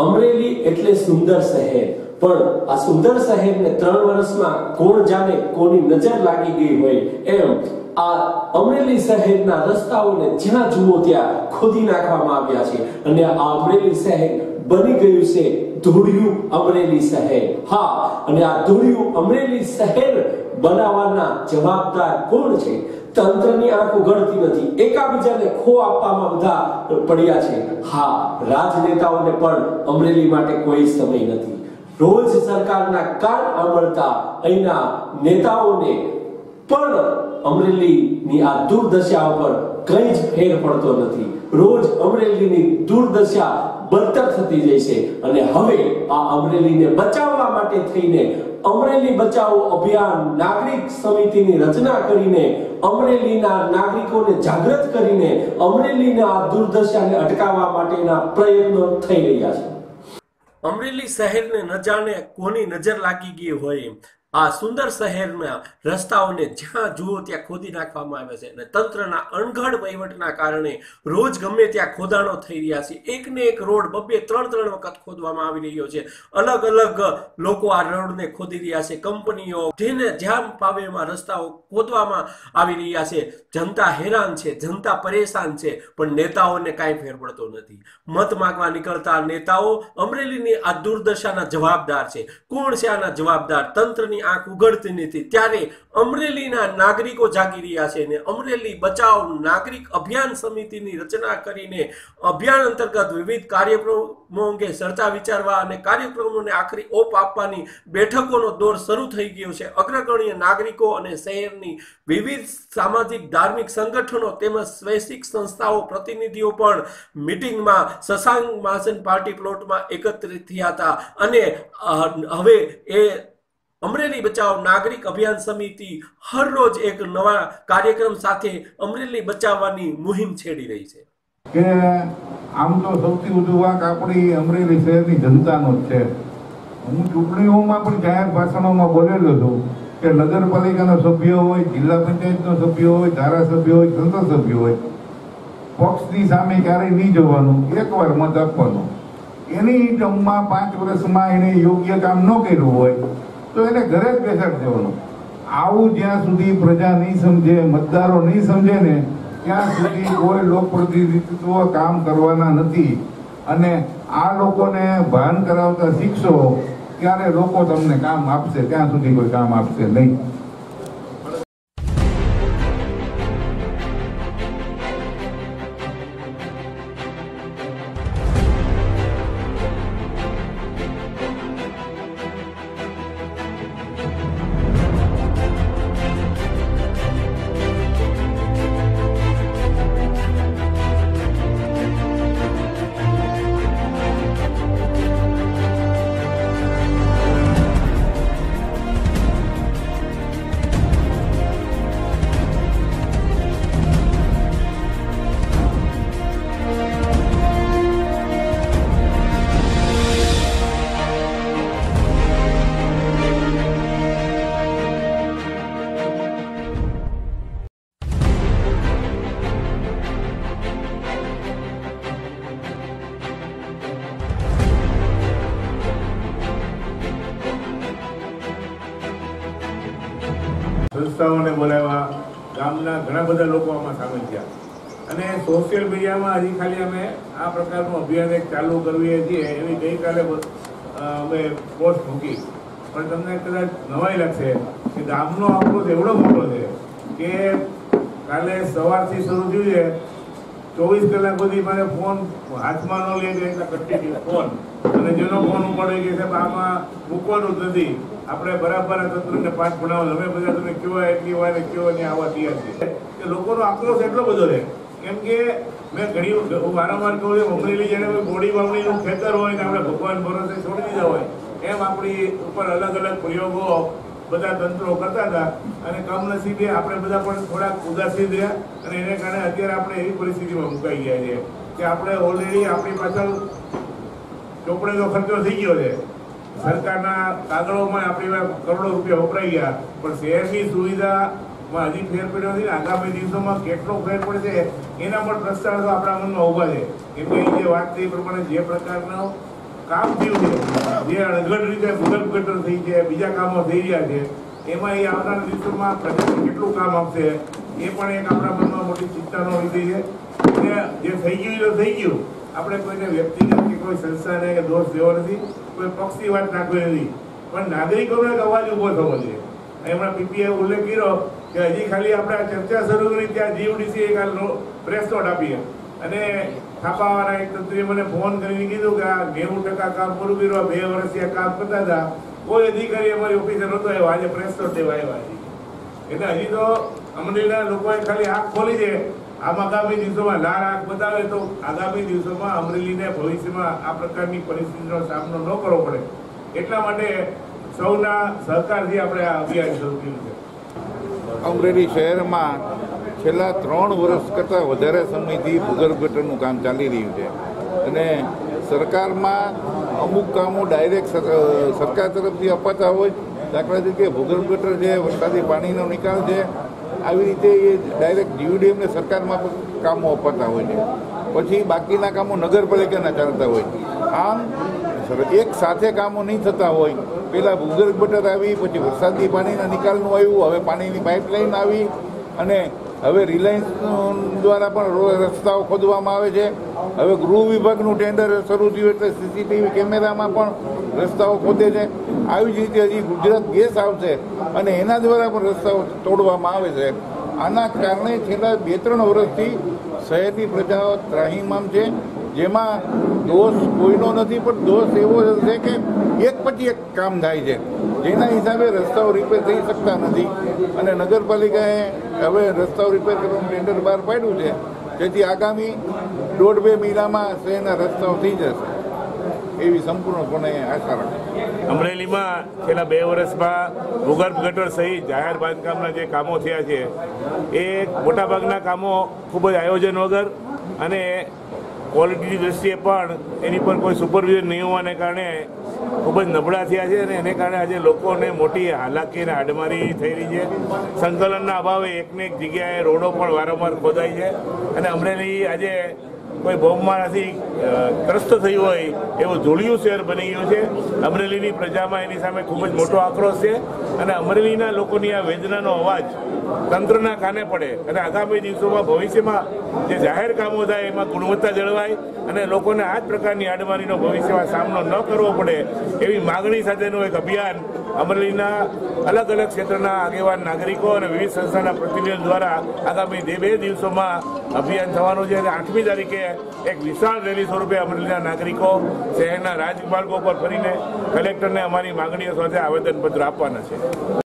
અમરેલી એટલે સુંદર શહેર, પણ આ સુંદર શહેરને 3 વર્ષમાં કોણ જાણે કોની નજર લાગી ગઈ હોય એમ આ અમરેલી શહેરના રસ્તાઓને જ્યાં જુઓ ત્યાં ખોદી નાખવામાં આવ્યા છે અને આ અમરેલી શહેર બની ગયું છે ધૂળિયું અમરેલી શહેર। હા, અને આ ધૂળિયું અમરેલી શહેર બનાવવાના જવાબદાર કોણ છે? તંત્રની આંખ ઉઘડતી નથી, એકાબીજાને ખો આપવામાં બધા પડ્યા છે। હા, રાજનેતાઓને પણ અમરેલી માટે કોઈ સમય નથી। રોજ સરકારના કાન આંબળતા અહીંના નેતાઓને પણ અમરેલીની આ દુર્દશા ઉપર કંઈ જ ફેર પડતો નથી। રોજ અમરેલીની દુર્દશા બદતર થતી જાય છે અને હવે આ અમરેલીને બચાવવા માટે થઈને અમરેલી બચાવો અભિયાન નાગરિક સમિતિની રચના કરીને અમરેલીના નાગરિકોને જાગૃત કરીને અમરેલીના આ દુર્દશાને અટકાવવા માટેના પ્રયત્નો થઈ રહ્યા છે। અમરેલી શહેરને ન જાણે કોની નજર લાગી ગઈ હોય આ સુંદર શહેરના રસ્તાઓને જ્યાં જુઓ ત્યાં ખોદી નાખવામાં આવે છે અને તંત્રના અણઘડ વહીવટના કારણે રોજ ગમે ત્યાં ખોદાણો થઈ રહ્યા છે। એકને એક રોડ 2-3 વખત ખોદવામાં આવી રહ્યો છે। અલગ અલગ લોકો આ રોડને ખોદી રહ્યા છે, કંપનીઓ જેને જ્યાં પાવે એમાં રસ્તાઓ ખોદવામાં આવી રહ્યા છે। જનતા હેરાન છે, જનતા પરેશાન છે, પણ નેતાઓને કાંઈ ફેર પડતો નથી। મત માંગવા નીકળતા નેતાઓ અમરેલીની આ દુર્દશાના જવાબદાર છે। કોણ છે આના જવાબદાર? તંત્રની આંખ ઉઘડતી નથી, ત્યારે અમરેલીના નાગરિકો જાગી રહ્યા છે ને અમરેલી બચાવ નાગરિક અભિયાન સમિતિની રચના કરીને અભિયાન અંતર્ગત વિવિધ કાર્યક્રમો અંગે ચર્ચા વિચારવા અને કાર્યક્રમોને આખરી ઓપ આપવાની બેઠકોનો દોર શરૂ થઈ ગયો છે। અગ્રગણ્ય નાગરિકો અને શહેરની વિવિધ સામાજિક ધાર્મિક સંગઠનો તેમજ સ્વૈચ્છિક સંસ્થાઓ પ્રતિનિધિઓ પણ મીટિંગમાં શશાંક મહાજન પાર્ટી પ્લોટમાં એકત્રિત થયા હતા અને હવે એ અમરેલી બચાવ નાગરિક અભિયાન સમિતિ હર રોજ એક નવા કાર્યક્રમ સાથે અમરેલી બચાવવાની મુહિમ છેડી રહી છે કે આમ તો સૌથી વધુ વાંક આપણી અમરેલી શહેરની જનતાનો જ છે। હું ચૂંટણીઓમાં પણ જાહેર ભાષણોમાં બોલેલો છું કે નગરપાલિકાના સભ્યો હોય, જિલ્લા પંચાયતનો સભ્યો હોય, ધારાસભ્યો હોય, સંસદ સભ્યો હોય, પક્ષની સામે ક્યારેય નહીં જવાનું, એકવાર મત આપવાનો। એની ટર્મમાં 5 વર્ષમાં એને યોગ્ય કામ ન કર્યું હોય તો એને ઘરે જ બેસાડી દેવાનો। આવું જ્યાં સુધી પ્રજા નહીં સમજે, મતદારો નહીં સમજે ને ત્યાં સુધી કોઈ લોકપ્રતિનિધિત્વ કામ કરવાના નથી અને આ લોકોને ભાન કરાવતા શીખશો ત્યારે લોકો તમને કામ આપશે, ત્યાં સુધી કોઈ કામ આપશે નહીં। સંસ્થાઓને બોલાવ્યા, ગામના ઘણા બધા લોકો આમાં સામેલ થયા અને સોશિયલ મીડિયામાં હજી ખાલી અમે આ પ્રકારનું અભિયાન એક ચાલુ કરીએ છીએ એવી ગઈકાલે અમે પોસ્ટ મૂકી, પણ તમને કદાચ નવાઈ લાગશે કે ગામનો આક્રોશ એવડો મોટો છે કે કાલે સવારથી શરૂ થયું છે, 24 કલાક સુધી મારે ફોન હાથમાં ન લે એટલા કન્ટિન્યુ ફોન અને જેનો ફોન ઉપાડે કે સાહેબ આમાં મૂકવાનું જ નથી, આપણે બરાબર આ તંત્રને પાઠ ભણાવો, અમે બધા તમે કયો એટલી વાર કયો ને આવા તૈયાર છે કે લોકોનો આક્રોશ એટલો બધો છે। કેમ કે મેં ઘણી વારંવાર કહું છું અમરેલી જ્યારે બોડી વાવણીનું ખેતર હોય ને આપણે ભગવાન ભરોસે છોડી દીધા હોય એમ આપણી ઉપર અલગ અલગ પ્રયોગો બધા તંત્રો કરતા હતા અને કમનસીબે આપણે બધા પણ થોડાક ઉદાસીન રહ્યા અને એને કારણે અત્યારે આપણે એવી પરિસ્થિતિમાં મુકાઈ ગયા છે કે આપણે ઓલરેડી આપણી પાછળ ચોપડેનો ખર્ચો થઈ ગયો છે, સરકારના કાગળોમાં આપણી કરોડો રૂપિયા વપરાઈ ગયા, પણ શહેરની સુવિધામાં હજી ફેર પડ્યો નથી। આગામી દિવસોમાં કેટલો ફેર પડશે એના પણ પ્રસ્તાવ તો આપણા મનમાં ઉભા છે, કેમ કે જે વાત થઈ એ પ્રમાણે જે પ્રકારનો કામ થયું છે, જે અણઘડ રીતે ભૂગર્ભ ગટર થઈ છે, બીજા કામો થઈ રહ્યા છે, એમાં એ આવનારા દિવસોમાં પ્રજાને કેટલું કામ આપશે એ પણ એક આપણા મનમાં મોટી ચિંતાનો વિષય છે. જે થઈ ગયું તો થઈ ગયું, આપણે કોઈને વ્યક્તિગત કે કોઈ સંસ્થાને કે દોષ દેવો નથી, કોઈ પક્ષની વાત નાખવી નથી, પણ નાગરિકોનો એક અવાજ ઉભો થવો જોઈએ. હમણાં પીપીએ ઉલ્લેખ કર્યો કે હજી ખાલી આપણે આ ચર્ચા શરૂ કરી ત્યાં જીયુડીસી એક પ્રેસ નોટ આપી અને છાપાવાળા એક તંત્રીએ મને ફોન કરીને કીધું કે આ 90% કામ પૂરું કર્યું, 2 વર્ષથી આ કામ કરતા હતા, કોઈ અધિકારી અમારી ઓફિસે નહોતો આવ્યો, આજે પ્રેસ નોટ દેવા આવ્યા છે. એટલે હજી તો અમરેલીના લોકોએ ખાલી આંખ ખોલી છે. આમ આગામી દિવસોમાં લાલ આંખ બતાવે તો આગામી દિવસોમાં અમરેલીને ભવિષ્યમાં આ પ્રકારની પરિસ્થિતિનો સામનો ન કરવો પડે, એટલા માટે સૌના સહકારથી આપણે આ અભિયાન શરૂ કર્યું છે. અમરેલી શહેરમાં છેલ્લા 3 વર્ષ કરતાં વધારે સમયથી ભૂગર્ભ ગટરનું કામ ચાલી રહ્યું છે અને સરકારમાં અમુક કામો ડાયરેક્ટ સરકાર તરફથી અપાતા હોય, દાખલા તરીકે ભૂગર્ભ ગટર છે, વરસાદી પાણીનો નિકાલ છે, આવી રીતે એ ડાયરેક્ટ જીયુડીએમને સરકારમાં કામો અપાતા હોય છે. પછી બાકીના કામો નગરપાલિકાના ચાલતા હોય. આમ એક સાથે કામો નહીં થતા હોય. પહેલાં ભૂગર્ભ ગટર આવી, પછી વરસાદી પાણીના નિકાલનું આવ્યું, હવે પાણીની પાઇપલાઇન આવી અને હવે રિલાયન્સ દ્વારા પણ રસ્તાઓ ખોદવામાં આવે છે. હવે ગૃહ વિભાગનું ટેન્ડર શરૂ થયું એટલે સીસીટીવી કેમેરામાં પણ રસ્તાઓ ખોદે છે. આવી જ રીતે હજી ગુજરાત ગેસ આવશે અને એના દ્વારા પણ રસ્તાઓ તોડવામાં આવે છે. આના કારણે છેલ્લા 2-3 વર્ષથી શહેરની પ્રજાઓ ત્રાહિમામ છે, જેમાં દોષ કોઈનો નથી, પણ દોષ એવો છે કે એક પછી એક કામ થાય છે, જેના હિસાબે રસ્તાઓ રિપેર થઈ શકતા નથી અને નગરપાલિકાએ હવે રસ્તાઓ રિપેર કરવાનું ટેન્ડર બહાર પાડ્યું છે, જેથી આગામી 1.5-2 મહિનામાં શહેરના રસ્તાઓ થઈ જશે એવી સંપૂર્ણપણે આશા રાખું. અમરેલીમાં છેલ્લા 2 વર્ષમાં ભૂગર્ભ ગટર સહિત જાહેર બાંધકામના જે કામો થયા છે એ મોટાભાગના કામો ખૂબ જ આયોજન વગર અને ક્વોલિટીની દ્રષ્ટિએ પણ એની પર કોઈ સુપરવિઝન નહીં હોવાને કારણે ખૂબ જ નબળા થયા છે અને એને કારણે આજે લોકોને મોટી હાલાકી અને હાડમારી થઈ રહી છે. સંકલનના અભાવે એકને એક જગ્યાએ રોડો પણ વારંવાર ખોદાય છે અને અમરેલી આજે કોઈ બોમ્બમારાથી ત્રસ્ત થયું હોય એવું ધૂળિયું શહેર બની ગયું છે. અમરેલીની પ્રજામાં એની સામે ખૂબ જ મોટો આક્રોશ છે અને અમરેલીના લોકોની આ વેદનાનો અવાજ તંત્રના કાને પડે અને આગામી દિવસોમાં ભવિષ્યમાં જે જાહેર કામો થાય એમાં ગુણવત્તા જળવાય અને લોકોને આ જ પ્રકારની આડમારીનો ભવિષ્યમાં સામનો ન કરવો પડે એવી માગણી સાથેનું એક અભિયાન અમરેલીના અલગ અલગ ક્ષેત્રના આગેવાન નાગરિકો અને વિવિધ સંસ્થાના પ્રતિનિધિઓ દ્વારા આગામી 2 દિવસોમાં અભિયાન થવાનું છે અને 8મી તારીખે એક વિશાળ રેલી સ્વરૂપે અમરેલીના નાગરિકો શહેરના રાજમાર્ગો પર ફરીને કલેક્ટરને અમારી માગણીઓ સાથે આવેદનપત્ર આપવાના છે.